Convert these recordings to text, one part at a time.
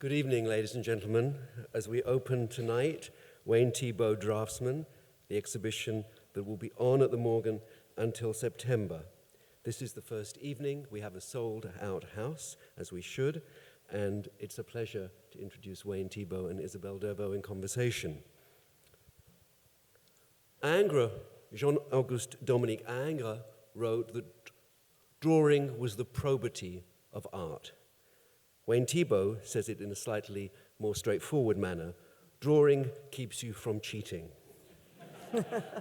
Good evening, ladies and gentlemen. As we open tonight, Wayne Thiebaud, Draftsman, the exhibition that will be on at the Morgan until September. This is the first evening. We have a sold-out house, as we should, and it's a pleasure to introduce Wayne Thiebaud and Isabelle Dervaux in conversation. Ingres, Jean-Auguste Dominique Ingres, wrote that drawing was the probity of art. Wayne Thiebaud says it in a slightly more straightforward manner: drawing keeps you from cheating.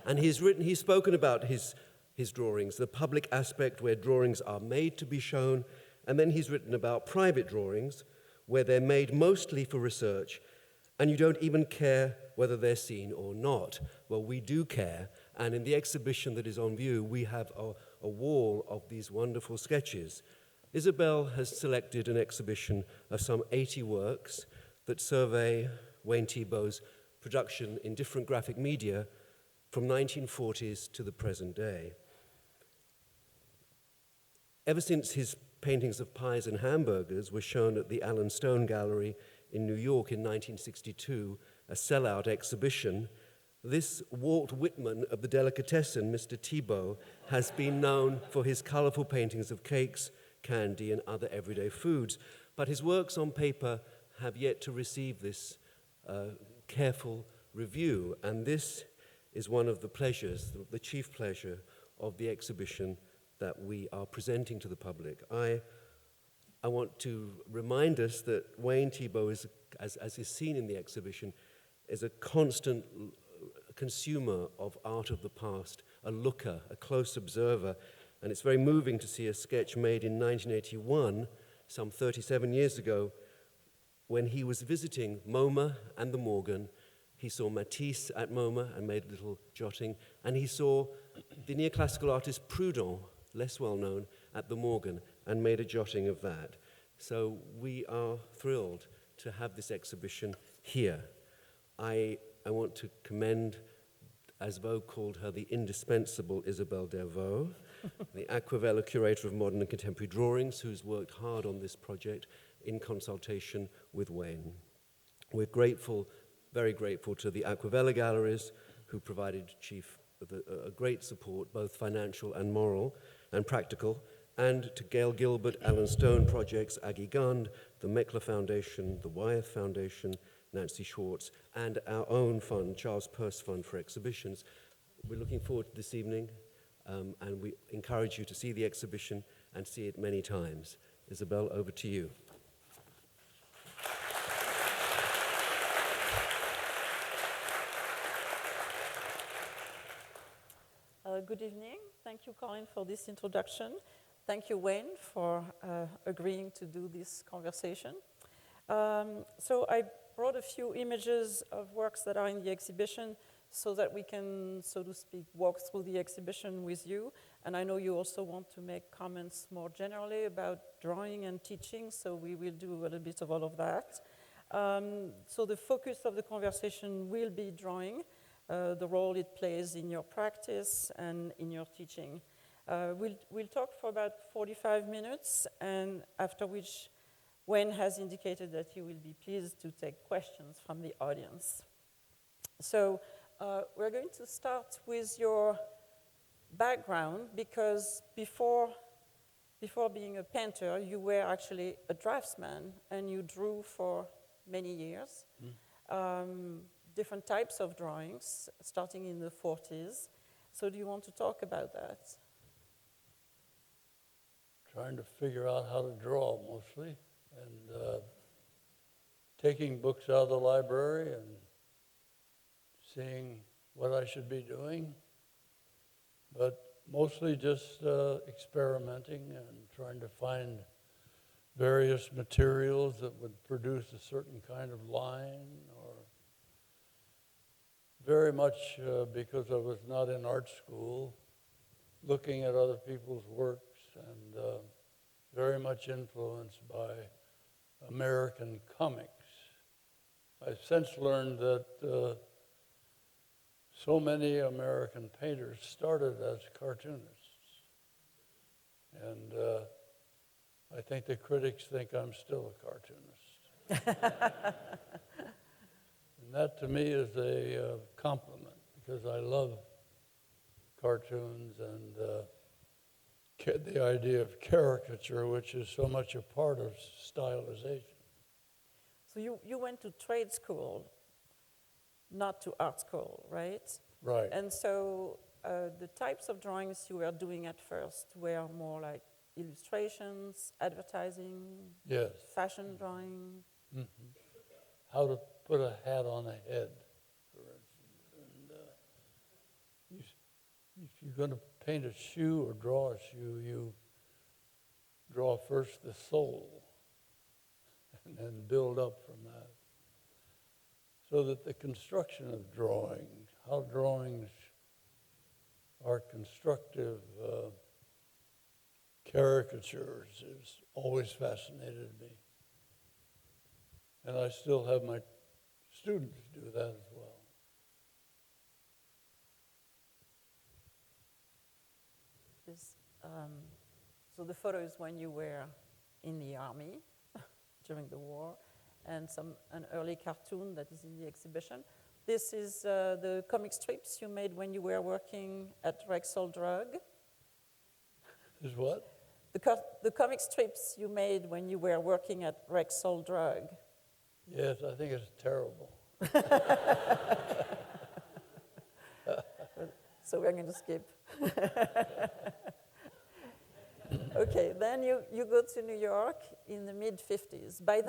And he's spoken about his drawings, the public aspect where drawings are made to be shown, and then he's written about private drawings where they're made mostly for research, and you don't even care whether they're seen or not. Well, we do care, and in the exhibition that is on view, we have a wall of these wonderful sketches. Isabelle has selected an exhibition of some 80 works that survey Wayne Thiebaud's production in different graphic media from 1940s to the present day. Ever since his paintings of pies and hamburgers were shown at the Alan Stone Gallery in New York in 1962, a sellout exhibition, this Walt Whitman of the delicatessen, Mr. Thiebaud, has been known for his colorful paintings of cakes, candy, and other everyday foods. But his works on paper have yet to receive this careful review, and this is one of the pleasures, the chief pleasure of the exhibition that we are presenting to the public. I want to remind us that Wayne Thiebaud, as is seen in the exhibition, is a constant consumer of art of the past, a looker, a close observer. And it's very moving to see a sketch made in 1981, some 37 years ago, when he was visiting MoMA and the Morgan. He saw Matisse at MoMA and made a little jotting, and he saw the neoclassical artist Proudhon, less well known, at the Morgan, and made a jotting of that. So we are thrilled to have this exhibition here. I want to commend, as Vogue called her, the indispensable Isabelle Dervaux, the Acquavella Curator of Modern and Contemporary Drawings, who's worked hard on this project in consultation with Wayne. We're grateful, very grateful to the Acquavella Galleries, who provided a great support, both financial and moral and practical, and to Gail Gilbert, Alan Stone Projects, Aggie Gund, the Meckler Foundation, the Wyeth Foundation, Nancy Schwartz, and our own fund, Charles Peirce Fund for Exhibitions. We're looking forward to this evening, and we encourage you to see the exhibition and see it many times. Isabelle, over to you. Good evening. Thank you, Colin, for this introduction. Thank you, Wayne, for agreeing to do this conversation. So I brought a few images of works that are in the exhibition so that we can, so to speak, walk through the exhibition with you. And I know you also want to make comments more generally about drawing and teaching, so we will do a little bit of all of that. So the focus of the conversation will be drawing, the role it plays in your practice and in your teaching. We'll talk for about 45 minutes, and after which Wayne has indicated that he will be pleased to take questions from the audience. So we're going to start with your background, because before being a painter, you were actually a draftsman, and you drew for many years. Different types of drawings, starting in the 40s. So do you want to talk about that? Trying to figure out how to draw, mostly, and taking books out of the library and seeing what I should be doing, but mostly just experimenting and trying to find various materials that would produce a certain kind of line, or very much because I was not in art school, looking at other people's works, and very much influenced by American comics. I've since learned that so many American painters started as cartoonists, and I think the critics think I'm still a cartoonist. And that to me is a compliment, because I love cartoons and the idea of caricature, which is so much a part of stylization. So you went to trade school, not to art school, right? Right. And so the types of drawings you were doing at first were more like illustrations, advertising, Yes. fashion drawing. Mm-hmm. How to put a hat on a head, for instance. And if you're going to paint a shoe or draw a shoe, you draw first the sole and then build up from that. So that the construction of drawings, how drawings are constructive caricatures, has always fascinated me. And I still have my students do that as well. So the photo is when you were in the army during the war, and an early cartoon that is in the exhibition. This is the comic strips you made when you were working at Rexall Drug. Is what? The comic strips you made when you were working at Rexall Drug. Yes, I think it's terrible. So we're going to skip. Okay, then you go to New York in the mid-50s. By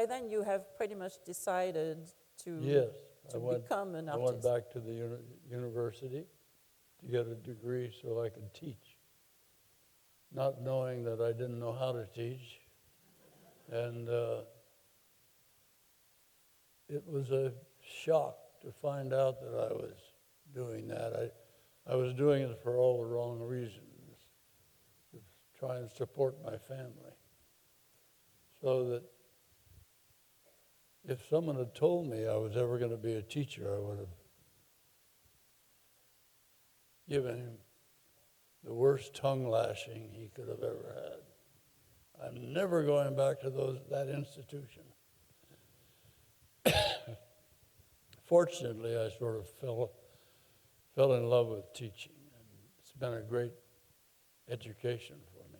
then you have pretty much decided to, Yes, become an I artist. went back to the university to get a degree so I could teach, not knowing that I didn't know how to teach. And it was a shock to find out that I was doing that. I was doing it for all the wrong reasons, to try and support my family. So that if someone had told me I was ever going to be a teacher, I would have given him the worst tongue lashing he could have ever had. I'm never going back to that institution. Fortunately, I sort of fell in love with teaching, and it's been a great education for me.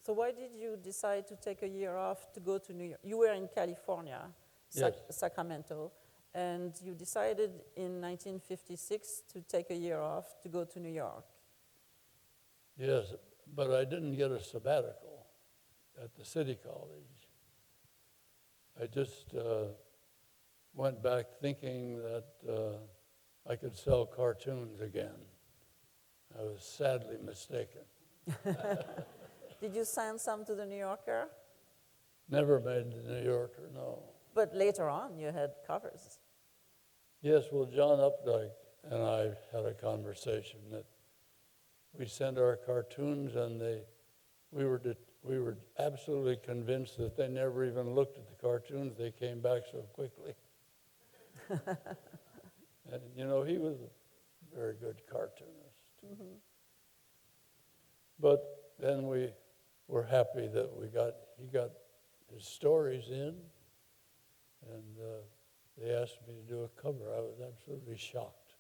So why did you decide to take a year off to go to New York? You were in California, Yes. Sacramento, and you decided in 1956 to take a year off to go to New York. Yes, but I didn't get a sabbatical at the city college. I just went back thinking that I could sell cartoons again. I was sadly mistaken. Did you send some to the New Yorker? Never made the New Yorker, no. But later on, you had covers. Yes, well, John Updike and I had a conversation that we sent our cartoons, and we were absolutely convinced that they never even looked at the cartoons. They came back so quickly. And, you know, he was a very good cartoonist. Mm-hmm. But then we were happy that he got his stories in, and they asked me to do a cover. I was absolutely shocked.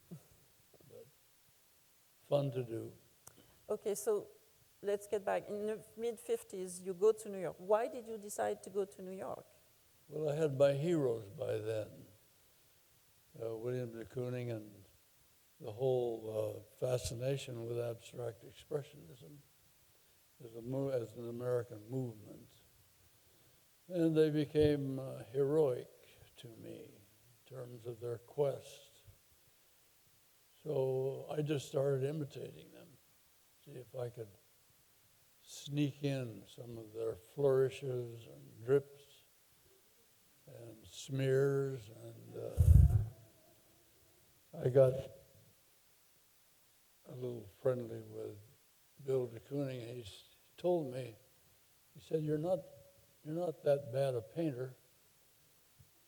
But fun to do. Okay, so let's get back. In the mid-50s, you go to New York. Why did you decide to go to New York? Well, I had my heroes by then. William de Kooning and the whole fascination with abstract expressionism as an American movement. And they became heroic to me in terms of their quest. So I just started imitating them, see if I could sneak in some of their flourishes and drips and smears, and I got a little friendly with Bill de Kooning, and he told me, he said, you're not that bad a painter,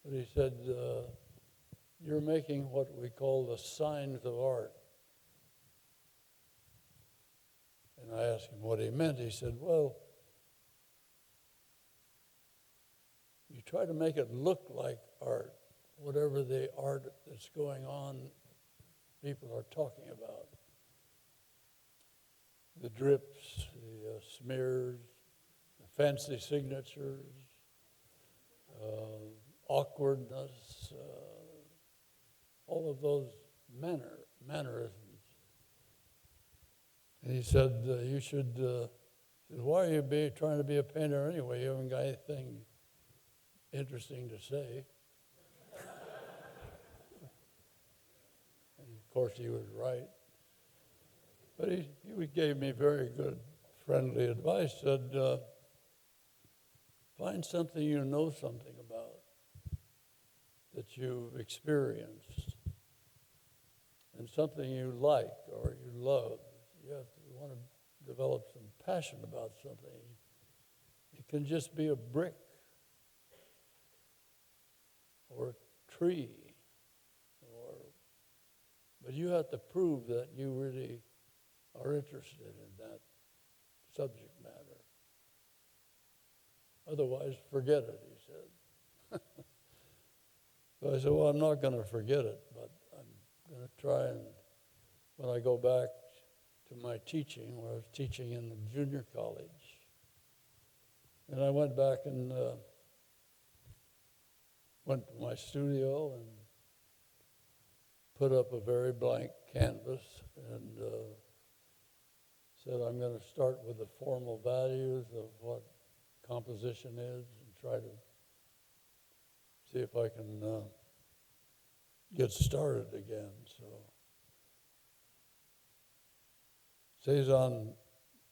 but he said, you're making what we call the signs of art. And I asked him what he meant. He said, well, try to make it look like art, whatever the art that's going on, people are talking about. The drips, the smears, the fancy signatures, awkwardness, all of those mannerisms. And he said, you should, why are you trying to be a painter anyway? You haven't got anything interesting to say. And of course he was right. But he gave me very good, friendly advice, said, find something you know something about, that you've experienced, and something you like or you love. You want to develop some passion about something. It can just be a brick or a tree, but you have to prove that you really are interested in that subject matter. Otherwise, forget it, he said. So I said, well, I'm not going to forget it, but I'm going to try and, when I go back to my teaching, where I was teaching in the junior college, and I went back and went to my studio and put up a very blank canvas and said, I'm going to start with the formal values of what composition is and try to see if I can get started again. So Cezanne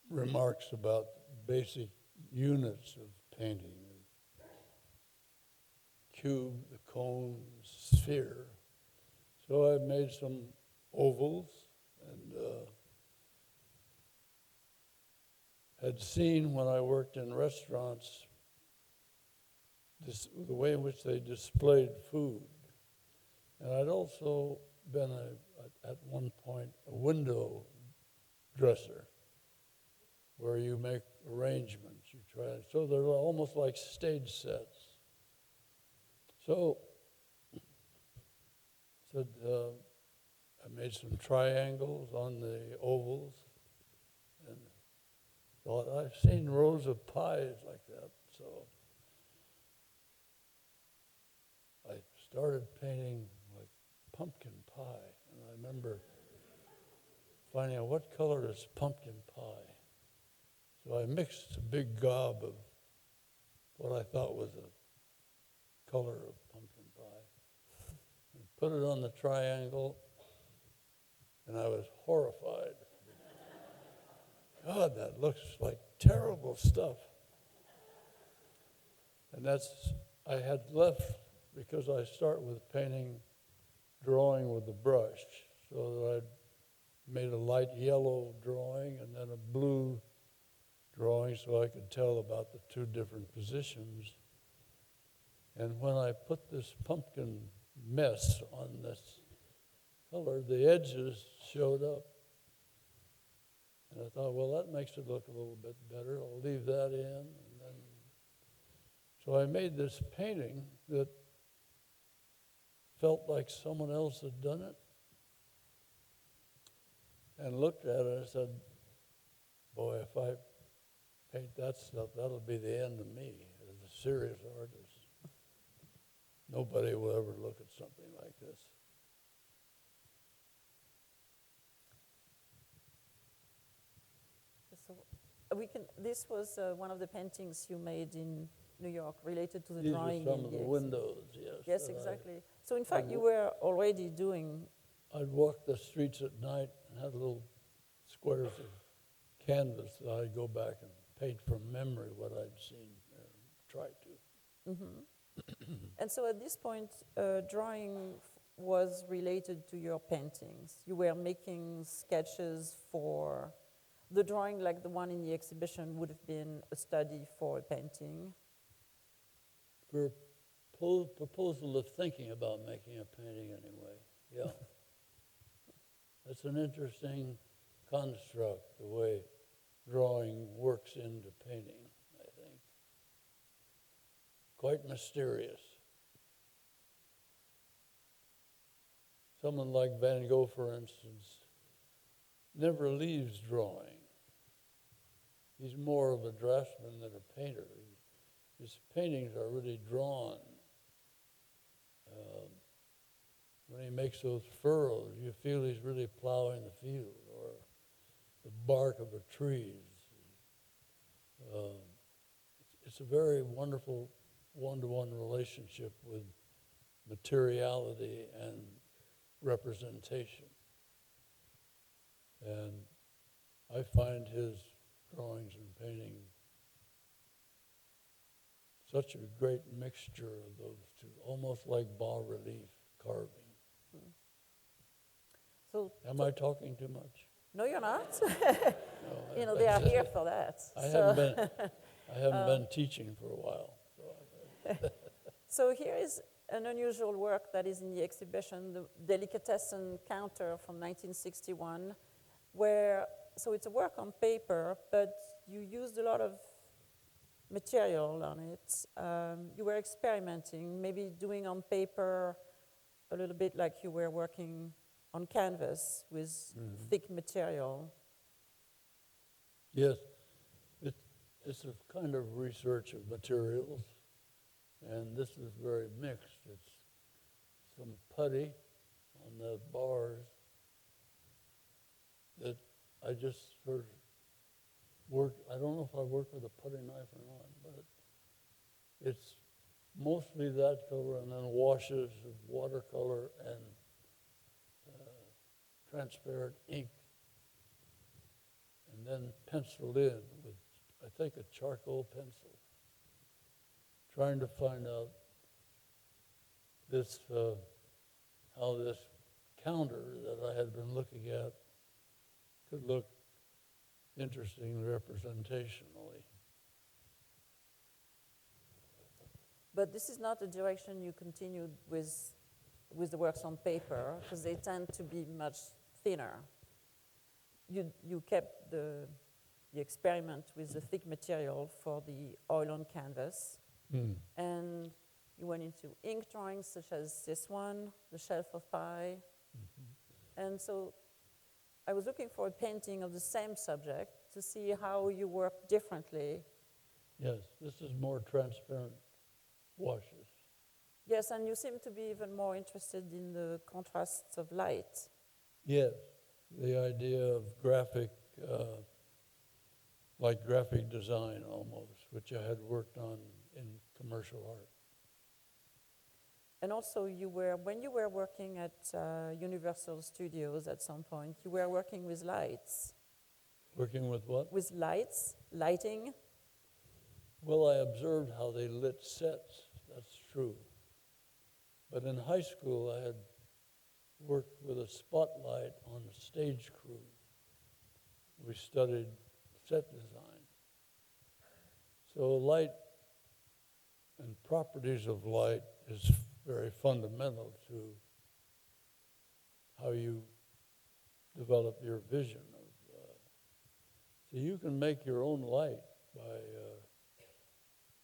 remarks about basic units of painting: the cube, the cone, the sphere. So I made some ovals and had seen when I worked in restaurants the way in which they displayed food. And I'd also been, at one point, a window dresser where you make arrangements. You try, so they're almost like stage sets. So said, I made some triangles on the ovals and thought, I've seen rows of pies like that. So I started painting like pumpkin pie. And I remember finding out what color is pumpkin pie. So I mixed a big gob of what I thought was a color of pumpkin pie, and put it on the triangle, and I was horrified. God, that looks like terrible stuff. And I had left, because I start with painting, drawing with the brush, so that I'd made a light yellow drawing and then a blue drawing so I could tell about the two different positions. And when I put this pumpkin mess on this color, the edges showed up. And I thought, well, that makes it look a little bit better. I'll leave that in. And then, so I made this painting that felt like someone else had done it. And looked at it and said, boy, if I paint that stuff, that'll be the end of me as a serious artist. Nobody will ever look at something like this. So this was one of the paintings you made in New York related to the These drawing. These are some of the windows, yes. Yes, exactly. So in fact, you were already doing... I'd walk the streets at night and had little squares of canvas that I'd go back and paint from memory what I'd seen or tried to. Mm-hmm. And so at this point, drawing was related to your paintings. You were making sketches for... The drawing, like the one in the exhibition, would have been a study for a painting. For proposal of thinking about making a painting anyway, yeah. That's an interesting construct, the way drawing works into painting, I think. Of quite mysterious. Someone like Van Gogh, for instance, never leaves drawing. He's more of a draftsman than a painter. His paintings are really drawn. When he makes those furrows, you feel he's really plowing the field, or the bark of a tree. It's a very wonderful one-to-one relationship with materiality and representation. And I find his drawings and painting such a great mixture of those two, almost like bas-relief carving. So, Am I talking too much? no, you're not. No, You know, they are here for that. I haven't been teaching for a while. So here is an unusual work that is in the exhibition, the Delicatessen Counter from 1961, where, so it's a work on paper, but you used a lot of material on it. You were experimenting, maybe doing on paper a little bit like you were working on canvas with thick material. Yes, it's a kind of research of materials, and this is very mixed. It's some putty on the bars that I just sort of worked. I don't know if I worked with a putty knife or not, but it's mostly that color, and then washes of watercolor and transparent ink, and then penciled in with, I think, a charcoal pencil, trying to find out this, how this counter that I had been looking at could look interesting representationally. But this is not the direction you continued with the works on paper, because they tend to be much thinner. You kept the experiment with the thick material for the oil on canvas, and you went into ink drawings such as this one, the Shelf of Pie. And so I was looking for a painting of the same subject to see how you work differently. Yes, this is more transparent washes. Yes, and you seem to be even more interested in the contrasts of light. Yes, the idea of graphic, like graphic design almost, which I had worked on in commercial art. And also, when you were working at Universal Studios at some point, you were working with lights. Working with what? With lights, lighting. Well, I observed how they lit sets, that's true. But in high school, I had worked with a spotlight on a stage crew. We studied set design. So light and properties of light is very fundamental to how you develop your vision. So you can make your own light by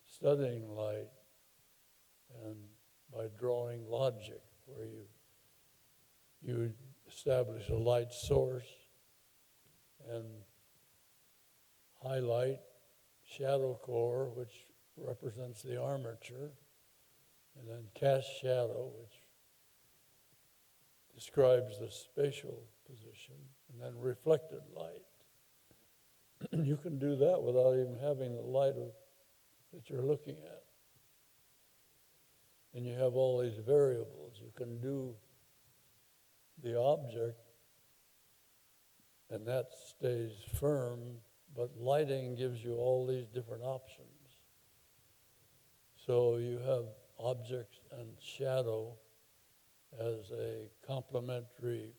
studying light and by drawing logic, where you establish a light source and highlight, shadow core, which represents the armature, and then cast shadow, which describes the spatial position, and then reflected light. You can do that without even having the light that you're looking at. And you have all these variables. You can do the object, and that stays firm, but lighting gives you all these different options. So you have objects and shadow as a complementary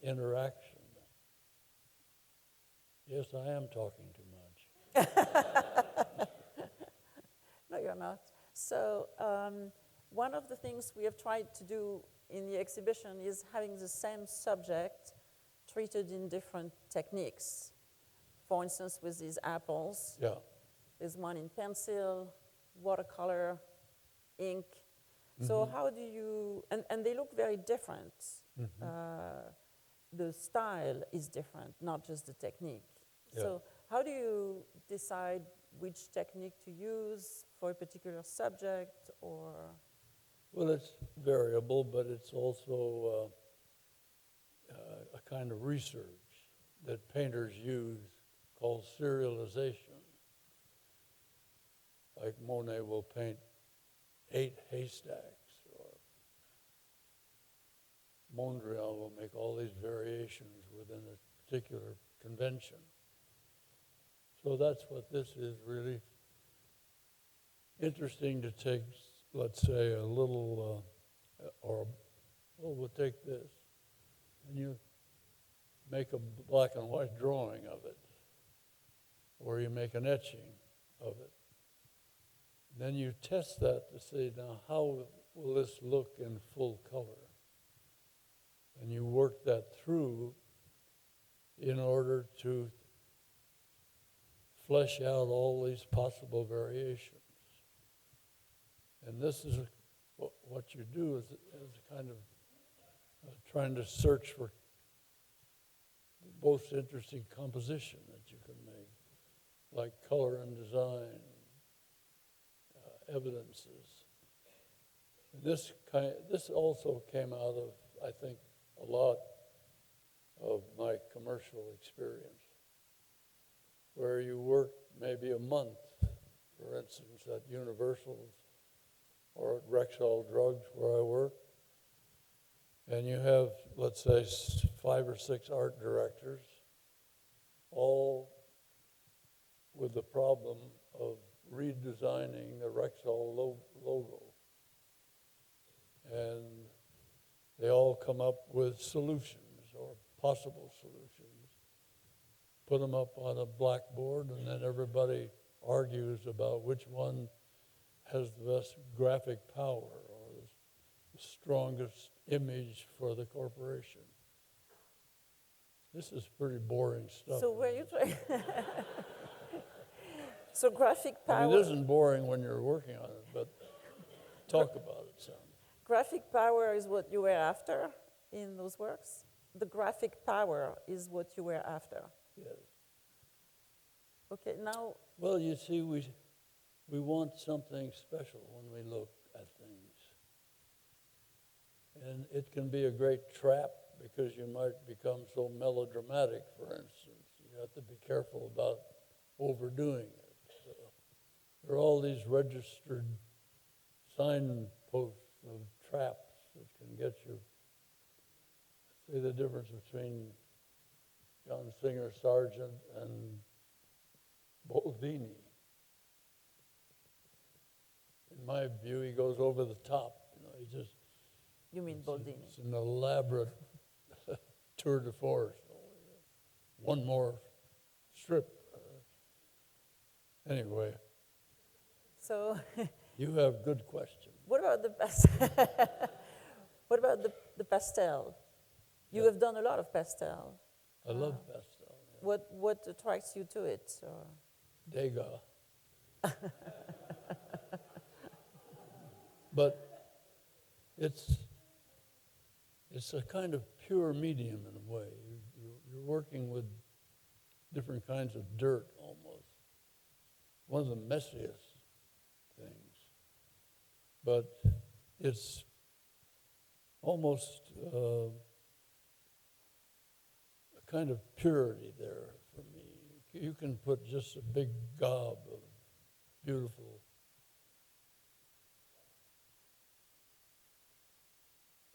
interaction. Yes, I am talking too much. No, you're not. So one of the things we have tried to do in the exhibition is having the same subject treated in different techniques. For instance, with these apples, Yeah. there's one in pencil, watercolor, ink. So how do you, and they look very different. The style is different, not just the technique. Yeah. So how do you decide which technique to use for a particular subject or? Well, it's variable, but it's also a kind of research that painters use called serialization. Like Monet will paint 8 haystacks, or Mondrian will make all these variations within a particular convention. So that's what this is, really interesting to take, let's say, a little, we'll take this, and you make a black and white drawing of it, or you make an etching of it. Then you test that to see, now, how will this look in full color? And you work that through in order to flesh out all these possible variations. And this is what you do is kind of trying to search for the most interesting composition that you can make, like color and design, evidences. And this also came out of, I think, a lot of my commercial experience, where you work maybe a month, for instance, at Universal's or at Rexall Drugs, where I work, and you have, let's say, 5 or 6 art directors, all with the problem of redesigning the Rexall logo. And they all come up with solutions or possible solutions, put them up on a blackboard, and then everybody argues about which one has the best graphic power or the strongest image for the corporation. This is pretty boring stuff. So where you trying? So graphic power. I mean, it isn't boring when you're working on it, but talk about it some. Graphic power is what you were after in those works? The graphic power is what you were after. Yes. Okay, now. Well, you see, we want something special when we look at things. And it can be a great trap because you might become so melodramatic, for instance. You have to be careful about overdoing it. So there are all these registered signposts of traps that can get you. Say the difference between John Singer Sargent and Boldini. In my view, he goes over the top. He just. You mean Boldini? It's an elaborate tour de force. One more strip. Anyway. So. You have good questions. What about the best? What about the pastel? You have done a lot of pastel. I love pastel. Yeah. What attracts you to it? Or? Degas. But it's a kind of pure medium in a way. You're working with different kinds of dirt almost. One of the messiest things. But it's almost a kind of purity there for me. You can put just a big gob of beautiful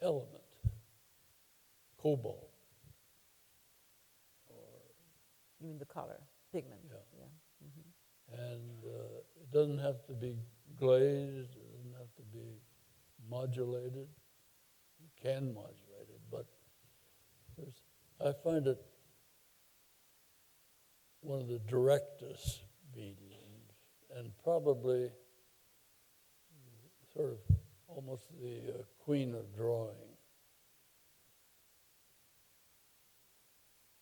element, cobalt. You mean the color, pigment? Yeah. Yeah. Mm-hmm. And it doesn't have to be glazed, it doesn't have to be modulated. You can modulate it, but I find it one of the directest mediums, and probably sort of almost the queen of drawing.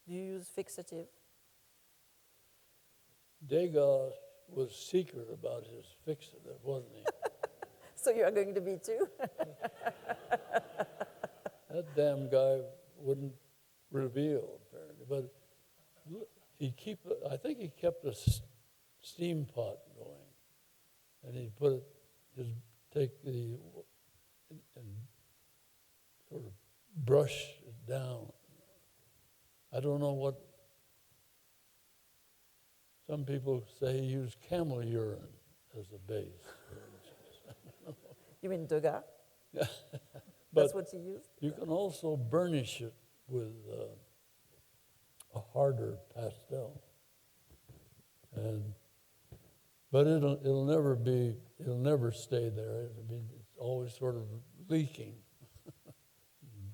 Do you use fixative? Degas was secret about his fix-it, wasn't he? So you are going to be too? That damn guy wouldn't reveal, apparently. But I think he kept a steam pot going, and he'd take the and sort of brush it down. I don't know what. Some people say he used camel urine as a base, for instance. You mean Degas? Yeah. That's what he used? You can also burnish it with a harder pastel, but it'll never stay there. It's always sort of leaking,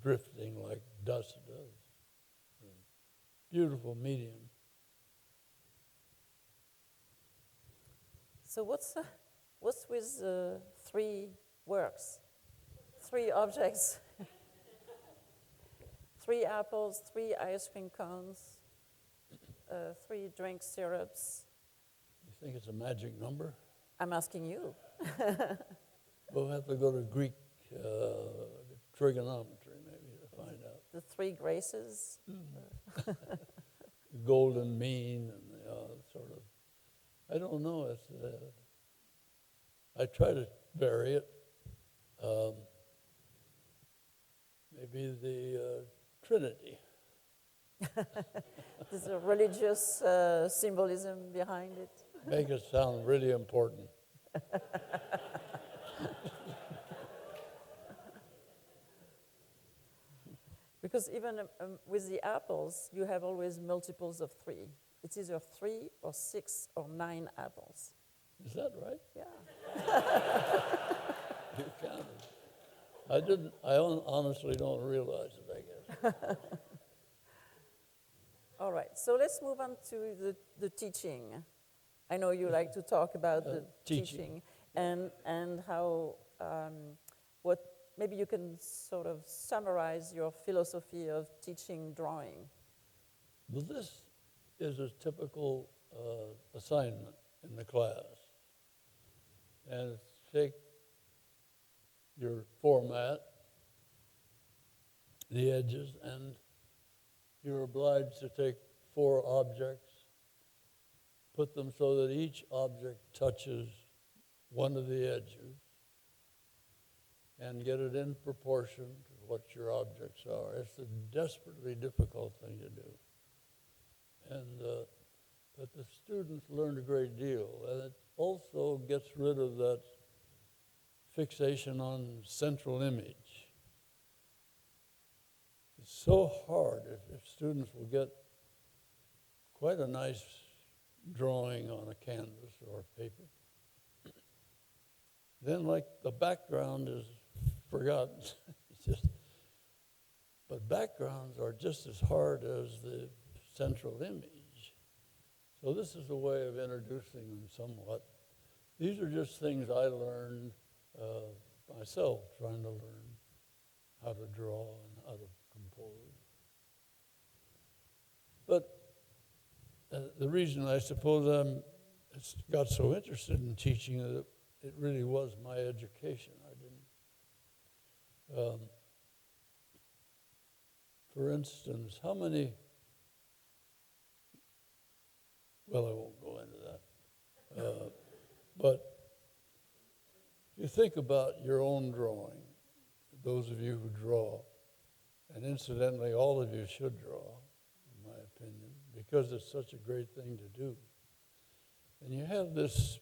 drifting like dust does. Beautiful medium. So what's with three works, three objects, 3 apples, 3 ice cream cones, 3 drink syrups? You think it's a magic number? I'm asking you. We'll have to go to Greek trigonometry maybe to find out. The 3 graces. The golden mean and sort of. I don't know. I try to vary it. Maybe the Trinity. There's a religious symbolism behind it. Make it sound really important. Because even with the apples, you have always multiples of 3. It's either 3 or 6 or 9 apples. Is that right? Yeah. You counted. I honestly don't realize it, I guess. All right, so let's move on to the teaching. I know you like to talk about the teaching and how, maybe you can sort of summarize your philosophy of teaching drawing. Well, this is a typical assignment in the class. And it's take your format, the edges, and you're obliged to take 4 objects, put them so that each object touches one of the edges, and get it in proportion to what your objects are. It's a desperately difficult thing to do. But the students learn a great deal, and it also gets rid of that fixation on central image. It's so hard if students will get quite a nice drawing on a canvas or paper. Then, like, the background is forgotten. But backgrounds are just as hard as the central image. So this is a way of introducing them somewhat. These are just things I learned myself, trying to learn how to draw and how to compose. But the reason I suppose got so interested in teaching that it really was my education. I didn't. For instance, how many? Well, I won't go into that. But if you think about your own drawing, those of you who draw, and incidentally, all of you should draw, in my opinion, because it's such a great thing to do. And you have this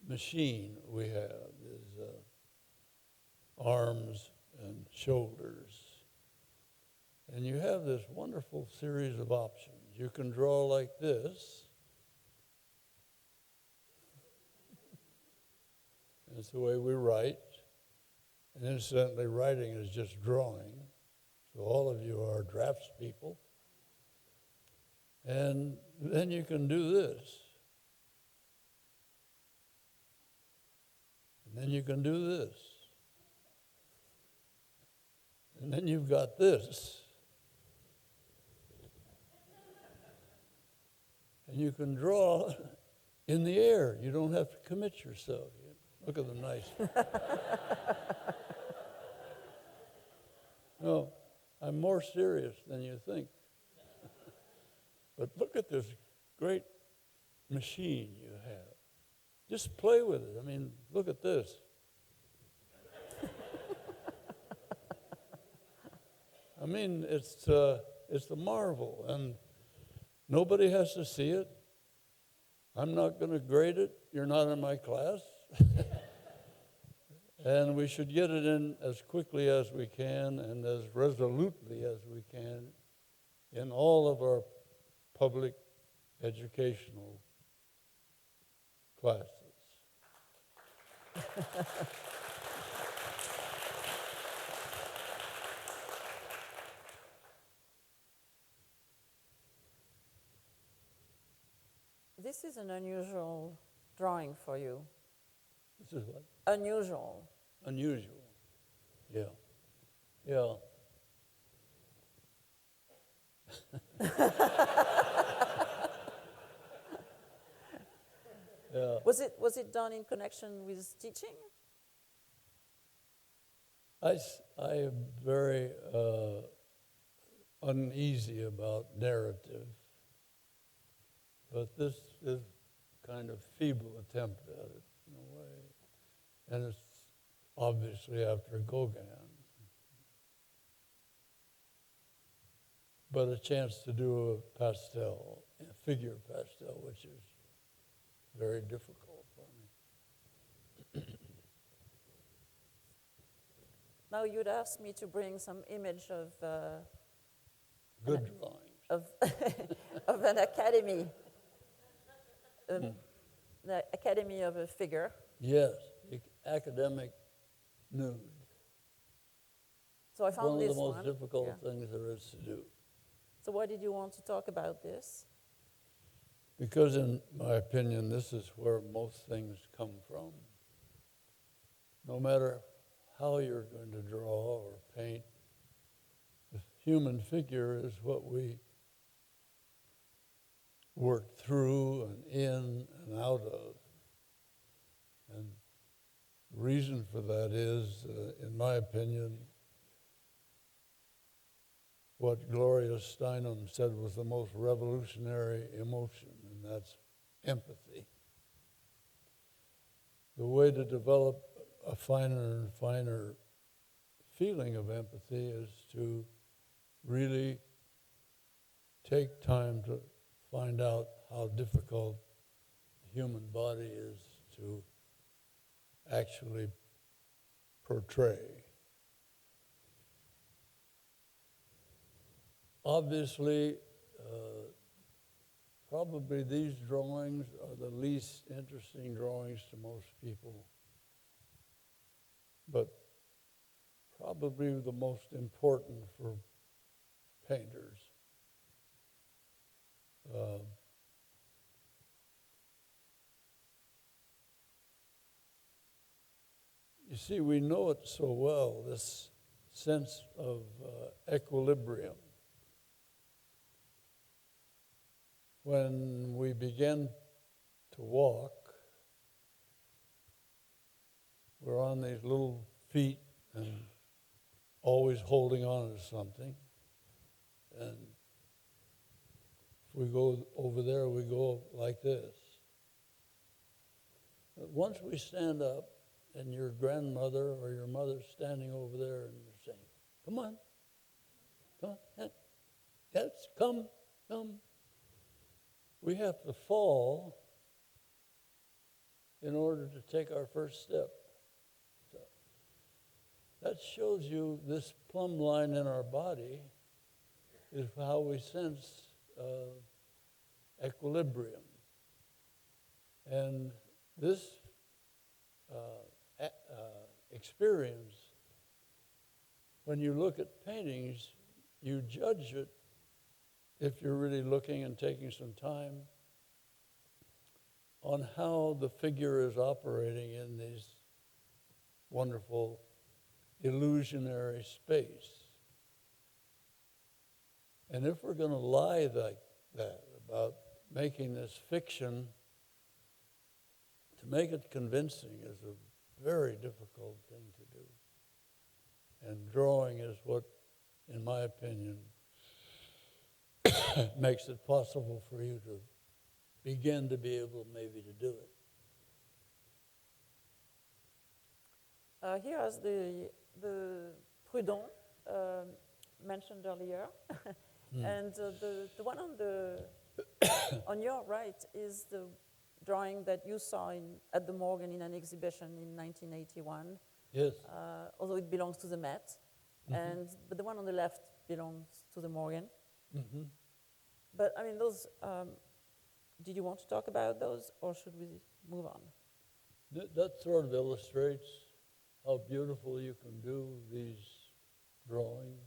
machine we have, is arms and shoulders. And you have this wonderful series of options. You can draw like this. That's the way we write. And incidentally, writing is just drawing. So all of you are draftspeople. And then you can do this. And then you can do this. And then you've got this. And you can draw in the air. You don't have to commit yourself. Look at them nice. No, I'm more serious than you think. But look at this great machine you have. Just play with it. I mean, look at this. I mean, it's a marvel, and nobody has to see it. I'm not going to grade it. You're not in my class. And we should get it in as quickly as we can and as resolutely as we can in all of our public educational classes. This is an unusual drawing for you. This is what? Unusual. Unusual. Yeah. Yeah. Yeah. Was it done in connection with teaching? I am very uneasy about narrative, but this is kind of feeble attempt at it in a way, and it's obviously after Gauguin, but a chance to do a pastel, a figure pastel, which is very difficult for me. Now you'd asked me to bring some image of Good drawings. of an academy, the academy of a figure. Yes, academic nude. So I found One of this the most one. difficult Yeah. things there is to do. So why did you want to talk about this? Because in my opinion, this is where most things come from. No matter how you're going to draw or paint, the human figure is what we work through and in and out of. And the reason for that is, in my opinion, what Gloria Steinem said was the most revolutionary emotion, and that's empathy. The way to develop a finer and finer feeling of empathy is to really take time to find out how difficult the human body is to actually portray. Obviously, probably these drawings are the least interesting drawings to most people, but probably the most important for painters. You see, we know it so well, this sense of equilibrium. When we begin to walk, we're on these little feet and always holding on to something. And if we go over there, we go like this. But once we stand up, and your grandmother or your mother's standing over there and you're saying, come on, yes, come. We have to fall in order to take our first step. So that shows you this plumb line in our body is how we sense equilibrium. And this experience, when you look at paintings, you judge it if you're really looking and taking some time on how the figure is operating in this wonderful illusionary space. And if we're going to lie like that about making this fiction make it convincing is a very difficult thing to do. And drawing is what, in my opinion, makes it possible for you to begin to be able maybe to do it. Here is the Prud'hon mentioned earlier. And the one on on your right is the drawing that you saw at the Morgan in an exhibition in 1981. Yes. Although it belongs to the Met, but the one on the left belongs to the Morgan. Mm-hmm. But I mean, those. Did you want to talk about those, or should we move on? That sort of illustrates how beautiful you can do these drawings.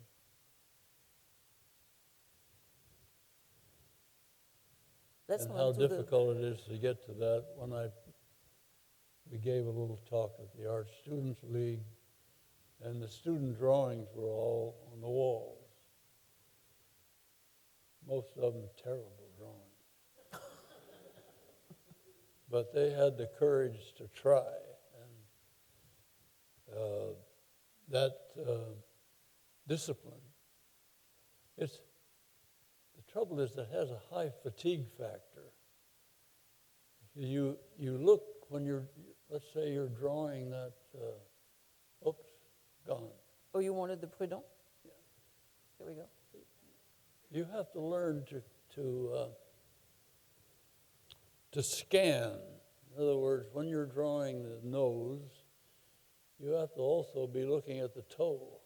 Let's And move how to difficult it is to get to that. We gave a little talk at the Art Students League, and the student drawings were all on the walls. Most of them terrible drawings. But they had the courage to try, and that discipline. The trouble is that it has a high fatigue factor. You look when let's say you're drawing that, oops, gone. Oh, you wanted the Prud'hon? Yeah. Here we go. You have to learn to scan. In other words, when you're drawing the nose, you have to also be looking at the toe.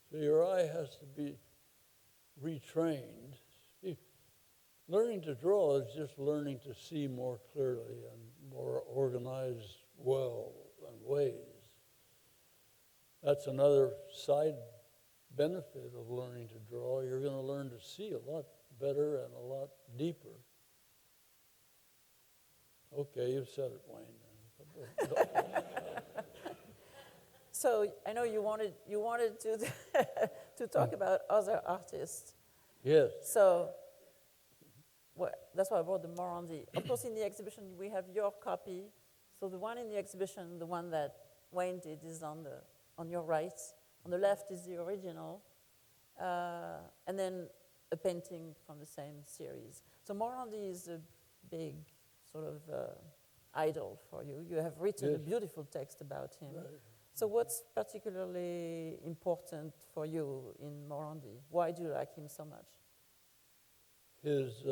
So your eye has to be retrained. Learning to draw is just learning to see more clearly and more organized ways. That's another side benefit of learning to draw. You're going to learn to see a lot better and a lot deeper. Okay, you've said it, Wayne. So I know you wanted to to talk about other artists. Yes. So that's why I brought the Morandi. Of course, in the exhibition we have your copy. So the one in the exhibition, the one that Wayne did, is on your right. On the left is the original, and then a painting from the same series. So Morandi is a big sort of idol for you. You have written a beautiful text about him. Right. So what's particularly important for you in Morandi? Why do you like him so much? His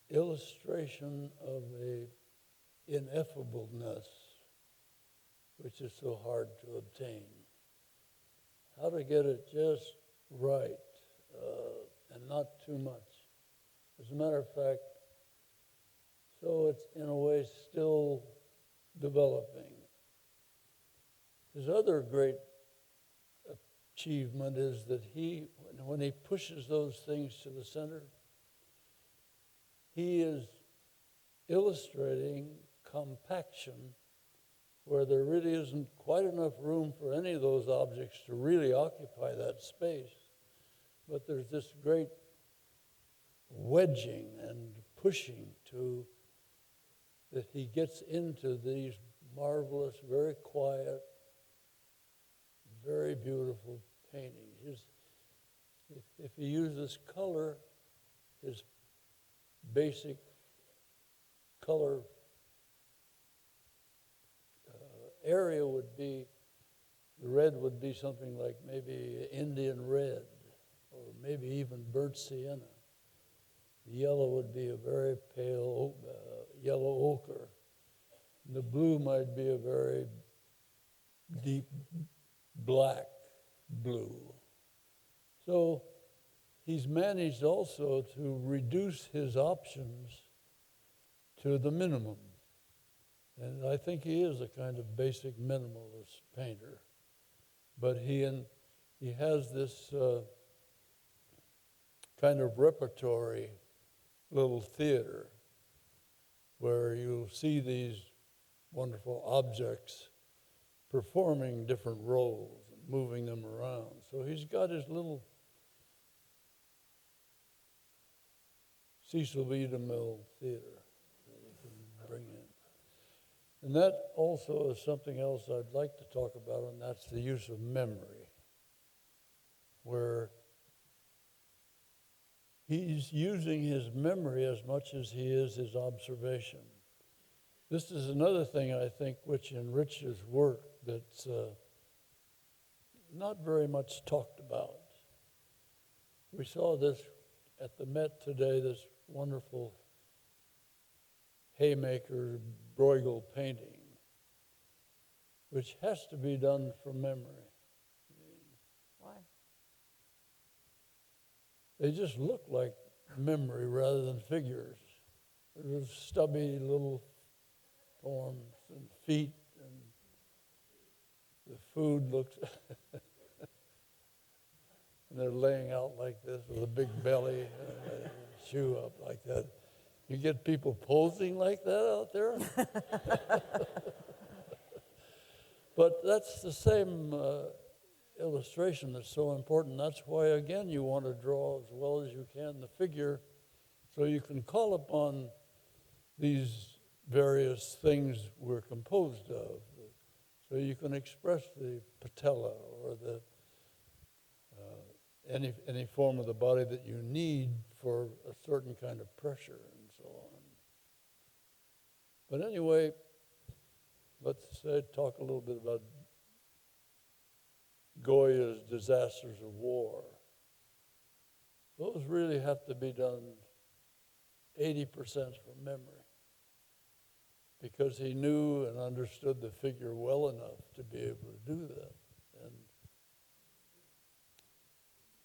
illustration of a ineffableness, which is so hard to obtain. How to get it just right and not too much. As a matter of fact, so it's in a way still developing. His other great achievement is that when he pushes those things to the center, he is illustrating compaction where there really isn't quite enough room for any of those objects to really occupy that space. But there's this great wedging and pushing that he gets into these marvelous, very quiet, very beautiful paintings. If he uses color, his basic color area would be, the red would be something like maybe Indian red, or maybe even burnt sienna. The yellow would be a very pale yellow ochre. And the blue might be a very deep black blue. So he's managed also to reduce his options to the minimum. And I think he is a kind of basic minimalist painter. But he has this kind of repertory little theater where you'll see these wonderful objects performing different roles and moving them around. So he's got his little Cecil B. DeMille theater And that also is something else I'd like to talk about, and that's the use of memory, where he's using his memory as much as he is his observation. This is another thing, I think, which enriches work that's not very much talked about. We saw this at the Met today, this wonderful Haymaker Bruegel painting, which has to be done from memory. Why? They just look like memory rather than figures. There's stubby little forms and feet, and the food looks, and they're laying out like this with a big belly, and a shoe up like that. You get people posing like that out there? But that's the same illustration that's so important. That's why, again, you want to draw as well as you can the figure so you can call upon these various things we're composed of. So you can express the patella or the any form of the body that you need for a certain kind of pressure and so on. But anyway, let's talk a little bit about Goya's disasters of war. Those really have to be done 80% from memory, because he knew and understood the figure well enough to be able to do that. And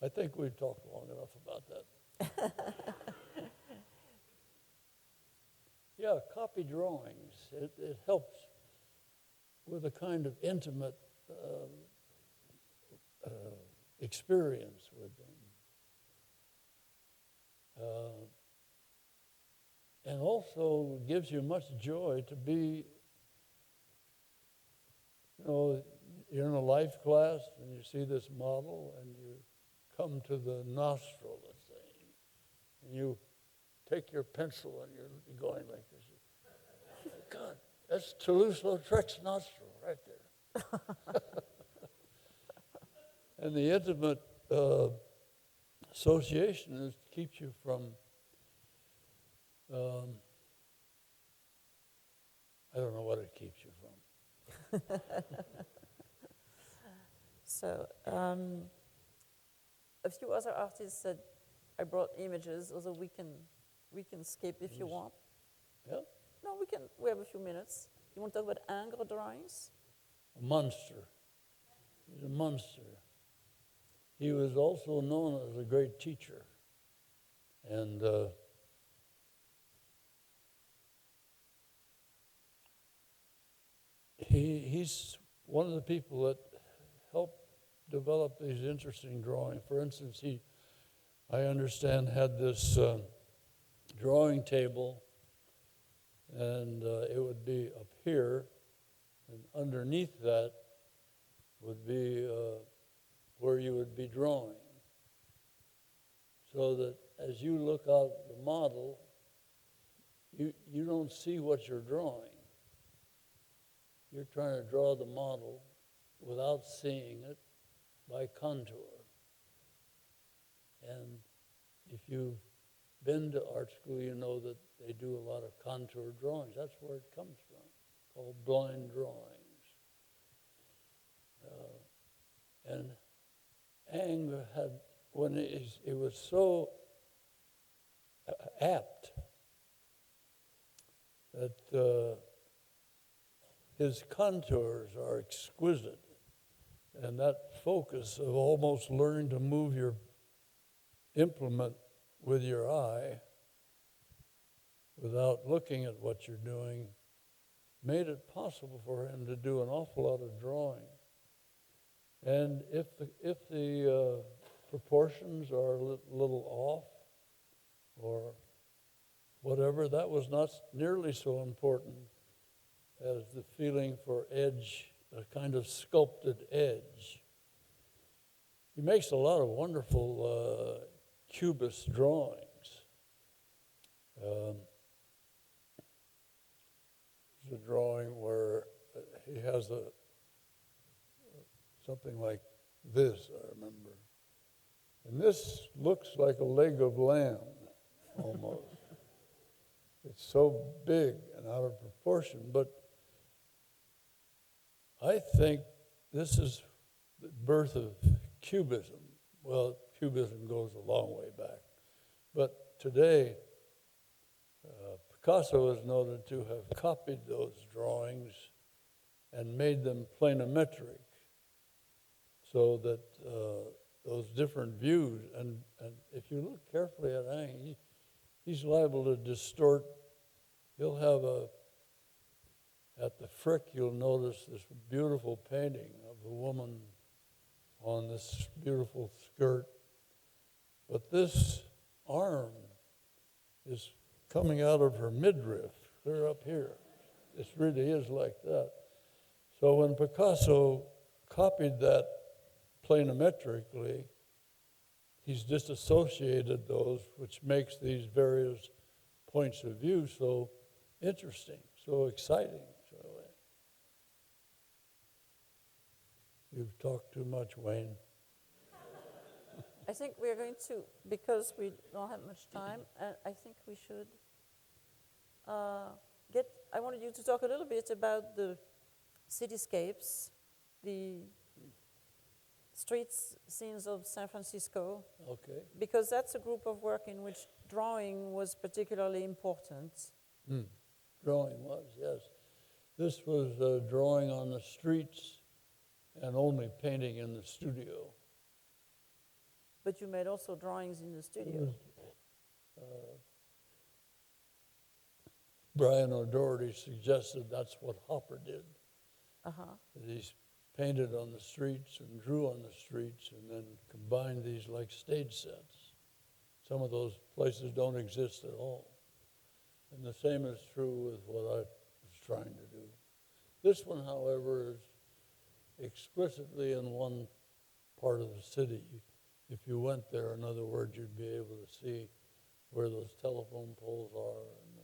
I think we've talked long enough about that. Yeah, copy drawings. It helps with a kind of intimate experience with them. And also gives you much joy to be, you're in a life class and you see this model and you come to the nostril, let's say, and you take your pencil and you're going like this. God, that's Toulouse-Lautrec's nostril right there. And the intimate association keeps you from, I don't know what it keeps you from. So, a few other artists said, I brought images, although we can skip if you want. Yeah? No, we have a few minutes. You want to talk about Ingres drawings? A monster. He's a monster. He was also known as a great teacher. And he's one of the people that helped develop these interesting drawings. For instance, I understand, had this drawing table, and it would be up here, and underneath that would be where you would be drawing. So that as you look out the model, you don't see what you're drawing. You're trying to draw the model without seeing it by contour. And if you've been to art school, you know that they do a lot of contour drawings. That's where it comes from, called blind drawings. And Ingres had, when it was so apt that his contours are exquisite, and that focus of almost learning to move your implement with your eye without looking at what you're doing made it possible for him to do an awful lot of drawing. And if the proportions are a little off or whatever, that was not nearly so important as the feeling for edge, a kind of sculpted edge. He makes a lot of wonderful cubist drawings. There's a drawing where he has something like this, I remember. And this looks like a leg of lamb, almost. It's so big and out of proportion, but I think this is the birth of Cubism. Well, Cubism goes a long way back. But today, Picasso is noted to have copied those drawings and made them planimetric so that those different views, and if you look carefully at Ang, he's liable to distort. He'll have at the Frick, you'll notice this beautiful painting of a woman on this beautiful skirt. But this arm is coming out of her midriff, clear up here. This really is like that. So when Picasso copied that planimetrically, he's disassociated those, which makes these various points of view so interesting, so exciting. You've talked too much, Wayne. I think we're going to, because we don't have much time, I think we should I wanted you to talk a little bit about the cityscapes, the streets scenes of San Francisco. Okay. Because that's a group of work in which drawing was particularly important. Drawing was, yes. This was drawing on the streets and only painting in the studio. But you made also drawings in the studio. Brian O'Doherty suggested that's what Hopper did. Uh-huh. That he painted on the streets and drew on the streets and then combined these like stage sets. Some of those places don't exist at all. And the same is true with what I was trying to do. This one, however, is explicitly in one part of the city. If you went there, in other words, you'd be able to see where those telephone poles are and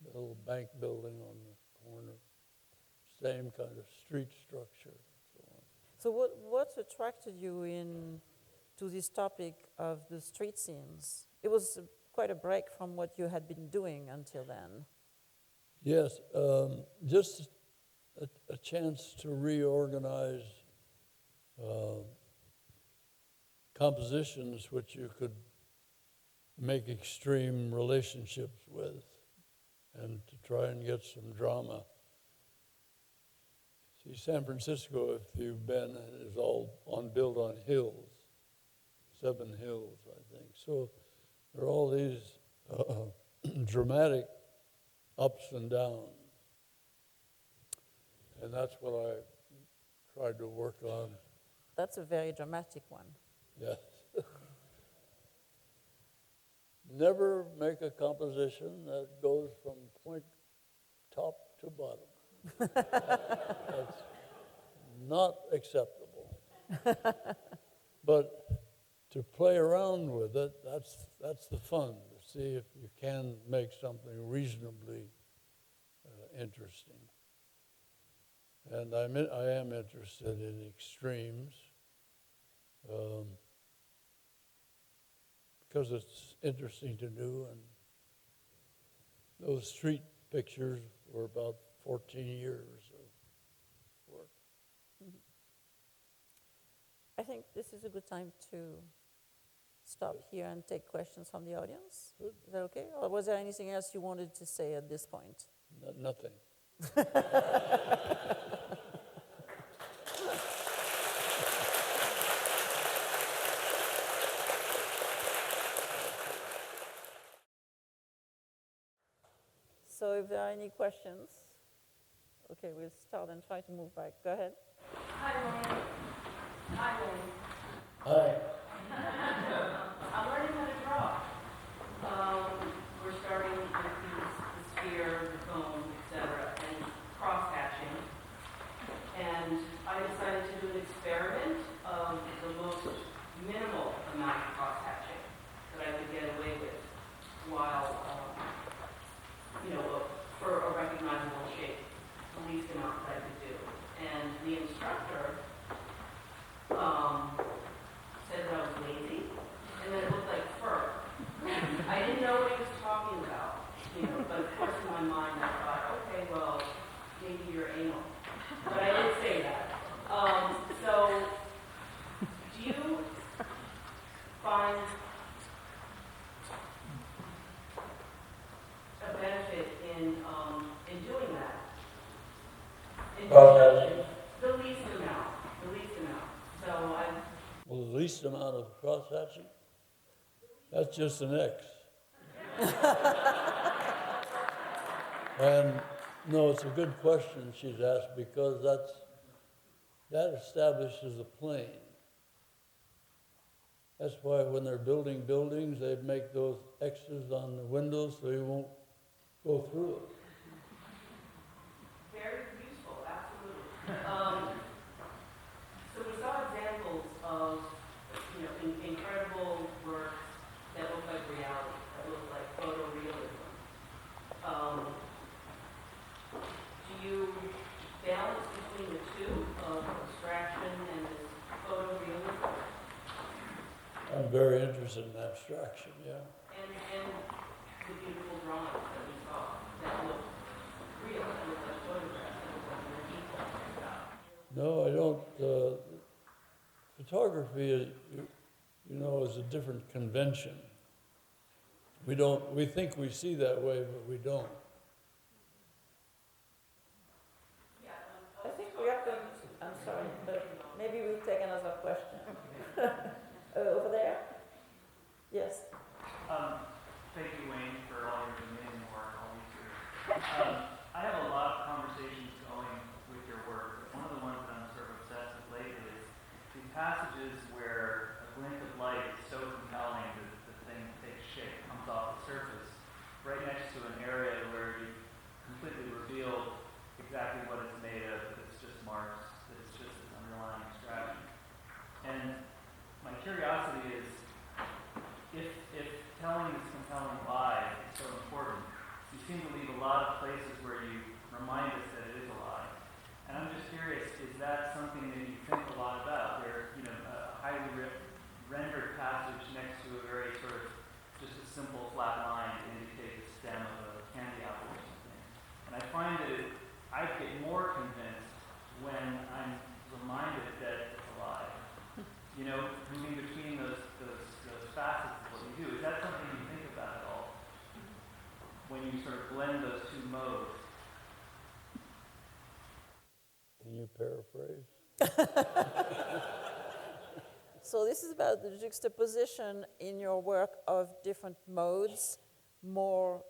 the little bank building on the corner. Same kind of street structure and so on. So what attracted you in to this topic of the street scenes? It was quite a break from what you had been doing until then. Yes, just a chance to reorganize compositions which you could make extreme relationships with and to try and get some drama. See, San Francisco, if you've been, is all built on hills, 7 hills, I think. So there are all these dramatic ups and downs. And that's what I tried to work on. That's a very dramatic one. Yes. Never make a composition that goes from point top to bottom. That's not acceptable. But to play around with it, that's the fun, to see if you can make something reasonably interesting. And I am interested in extremes because it's interesting to do. And those street pictures were about 14 years of work. Mm-hmm. I think this is a good time to stop here and take questions from the audience. Good. Is that okay? Or was there anything else you wanted to say at this point? Nothing. So if there are any questions, okay, we'll start and try to move back. Go ahead. Hi, Wayne. Hi, Wayne. Hi. I'm learning how to draw. We're starting with the sphere, the cone, etc., and cross-hatching. And I decided to do an experiment of the most minimal amount of cross-hatching that I could get away with while, for a recognizable my mind, I thought, okay, well, maybe you're anal. But I didn't say that. So, do you find a benefit in doing that? In Cross-hatching? the least amount, the least amount. So I'm, Well, the least amount of cross-hatching? That's just an X. And no, it's a good question she's asked because that establishes a plane. That's why when they're building buildings, they make those X's on the windows so you won't go through it. very useful, absolutely. So we saw examples of, incredible works that look like reality, that look like photorealism. Do you balance between the two of abstraction and this photorealism? I'm very interested in abstraction, yeah. And the beautiful drawings that we saw that look real, that look like photographs, that look like they're detailed. No, I don't. Photography, is a different convention. We think we see that way, but we don't. I think we have to, I'm sorry, but maybe we'll take another question. Over there? Yes. Thank you, Wayne, for all your amazing work all these years. I have a lot of conversations going with your work, but one of the ones that I'm sort of obsessed with lately is these passages where a glint of light is so compelling that the thing takes shape, comes off the surface, right next to an area where you completely reveal exactly what it's made of, that it's just marks, that it's just this underlying abstraction. And my curiosity is, if telling this compelling lie is so important, you seem to leave a lot of places where you remind us that it is a lie. And I'm just curious, is that something that you think a lot about, where, a highly rendered passage next to a very sort of just a simple flat line to indicate the stem of a candy apple or something. And I find that I get more convinced when I'm reminded that it's a lie. Moving between those facets of what you do. Is that something you think about at all? When you sort of blend those two modes? Can you paraphrase? So this is about the juxtaposition in your work of different modes, more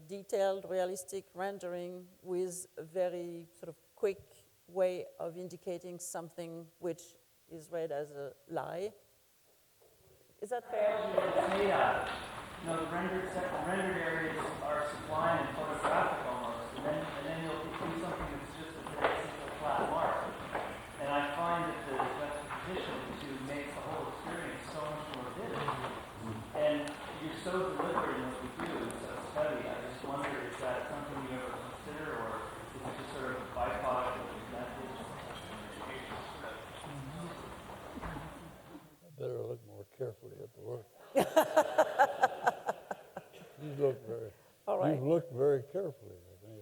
detailed, realistic rendering with a very sort of quick way of indicating something which is read as a lie. Is that fair? It's made out of. The rendered areas are sublime and photographic almost, and then you'll do something that's just a very simple flat mark. And I find that the juxtaposition to make the whole experience so much more vivid. And you're so deliberate in what you do, it's a study. I just wonder, is that something you ever consider, or is it just sort of a byproduct of your method? Better look more carefully at the work. You've looked very carefully, I think.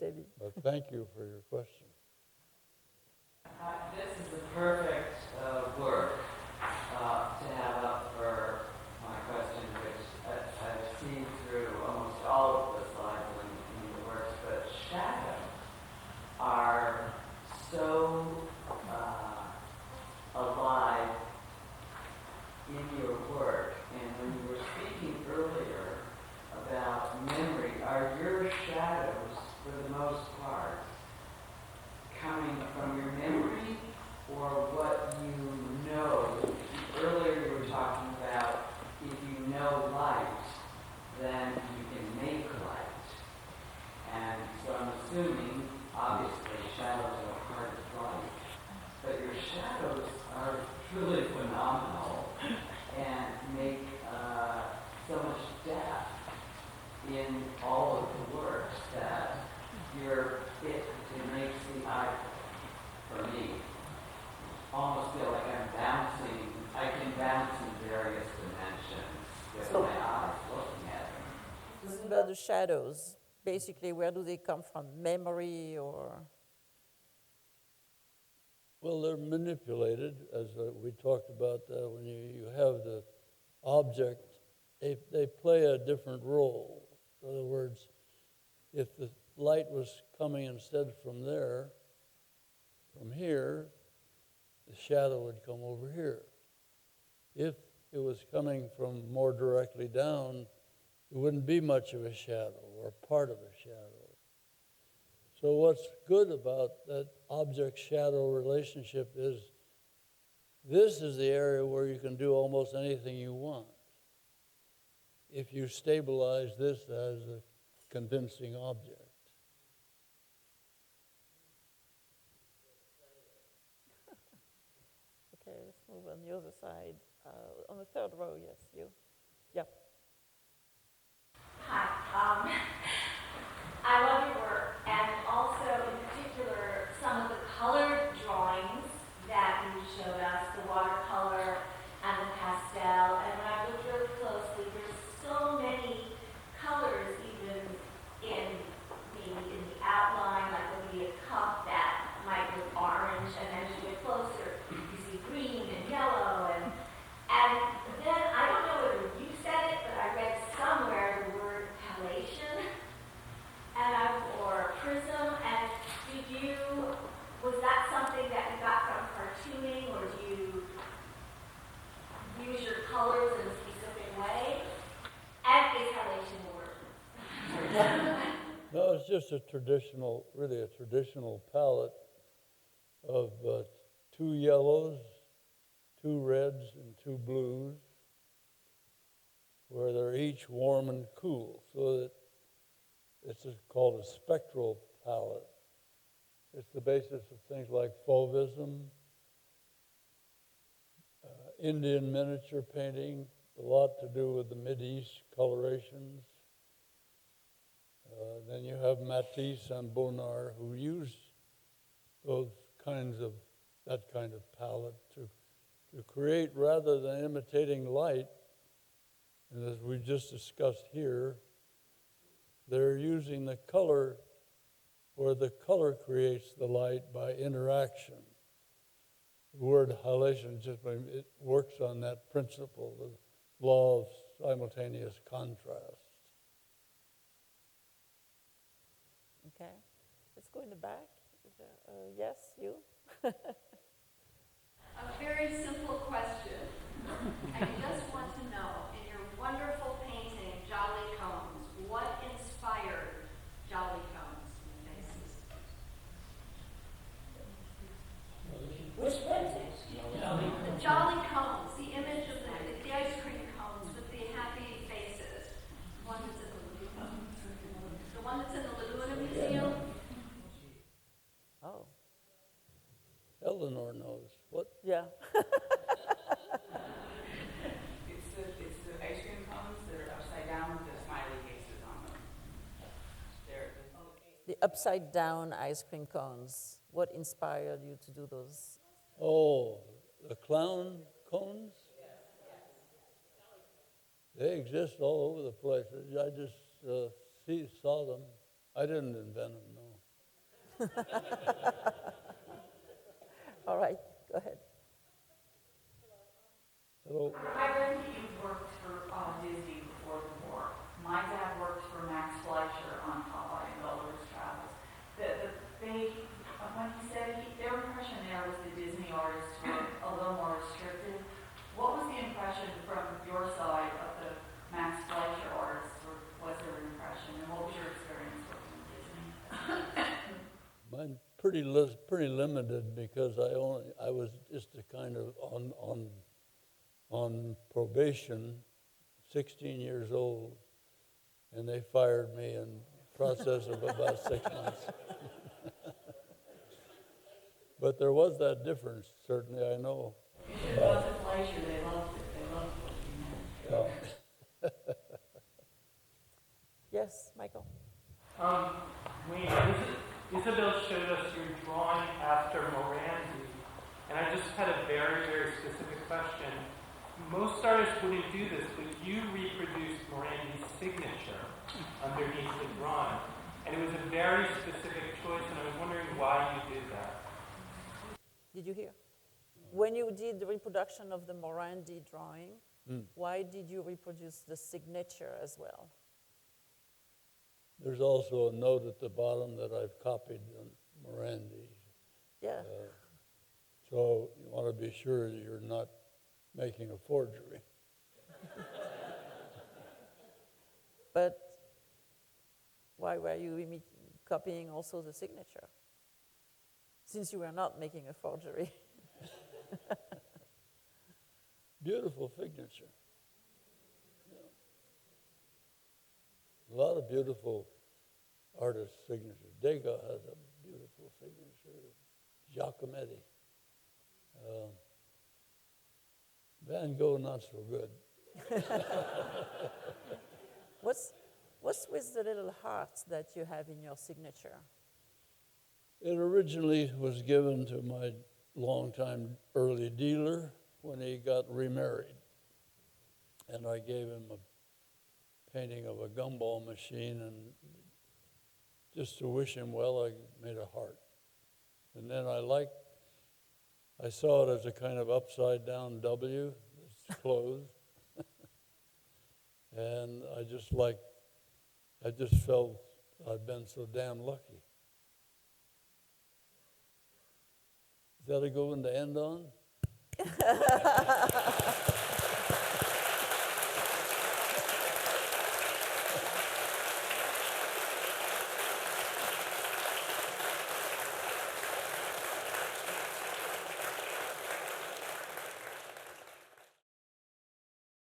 Debbie. But thank you for your question. This is the perfect work to have up for my question, which I've seen through almost all of the slides in the works, but shadows are so alive in your work. And when you were speaking earlier about memory, are your shadows, for the most part, coming from your memory or what you know? Earlier you were talking about if you know light, then you can make light. And so I'm assuming, obviously, shadows are part of light. But your shadows are truly phenomenal and make so much depth in all of the works that it makes the eye, for me, almost feel like I'm bouncing. I can bounce in various dimensions with my eyes. This is about the shadows. Basically, where do they come from? Memory or? Well, they're manipulated, as we talked about when you have the object, they play a different role. In other words, if the light was coming instead from there, from here, the shadow would come over here. If it was coming from more directly down, it wouldn't be much of a shadow or part of a shadow. So what's good about that object-shadow relationship is this is the area where you can do almost anything you want if you stabilize this as a convincing object. Okay, let's move on the other side. On the third row, yes, you. Yeah. Hi. I love your work, and also in particular some of the colored drawings that you showed us, the watercolor and the pastel. And when I looked really closely, there's so many colors, even in the outline, like there'll be a cup that might look orange, and then as you get closer, you see green and yellow, and then I don't know whether you said it, but I read somewhere the word halation, or prism, and was that something that you got from cartooning, or do you use your colors in a specific way? And is halation a word? No, it's just really a traditional palette of 2 yellows, 2 reds, and 2 blues, where they're each warm and cool, so that it's called a spectral palette. It's the basis of things like Fauvism, Indian miniature painting, a lot to do with the Mideast colorations. Then you have Matisse and Bonnard, who use that kind of palette to create, rather than imitating light, and as we just discussed here, they're using the color, where the color creates the light by interaction. The word halation it works on that principle, the law of simultaneous contrast. Okay. Let's go in the back. Is there, yes, you? A very simple question. I just want to know, in your wonderful painting, Jolly Cones, what inspired Jolly Cones faces? Which painting? The Jolly Cones, the image of the ice cream cones with the happy faces. The one that's in the Laguna Museum. Oh, Eleanor knows. What? yeah. It's the ice cream cones that are upside down with the smiley faces on them. The upside down ice cream cones. What inspired you to do those? Oh, the clown cones? They exist all over the place. I just saw them. I didn't invent them, no. All right, go ahead. Hello. I read that you worked for Disney before the war. My dad worked for Max Fleischer on Popeye and Gulliver's Travels. When he said their impression there was the Disney artists were a little more restricted. What was the impression from your side of the Max Fleischer artists? Or was there an impression, and what was your experience working with Disney? Mine pretty limited, because I was just a kind of on probation, 16 years old, and they fired me in the process of about 6 months. But there was that difference, certainly, I know. You should have gone to Fleischer. They loved it. They loved what you meant. Yeah. Yes, Michael. Wayne, Isabelle showed us your drawing after Morandi, and I just had a very, very specific question. most artists wouldn't do this, but you reproduced Morandi's signature underneath the drawing. And it was a very specific choice, and I was wondering why you did that. Did you hear? When you did the reproduction of the Morandi drawing, why did you reproduce the signature as well? There's also a note at the bottom that I've copied on Morandi. Yeah. So you want to be sure you're not making a forgery. But why were you copying also the signature? Since you were not making a forgery. Beautiful signature. Yeah. A lot of beautiful artist signatures. Degas has a beautiful signature. Giacometti. Van Gogh, not so good. What's with the little hearts that you have in your signature? It originally was given to my longtime early dealer when he got remarried. And I gave him a painting of a gumball machine, and just to wish him well, I made a heart. And then I saw it as a kind of upside down W, it's closed. And I just felt I'd been so damn lucky. Is that a good one to end on?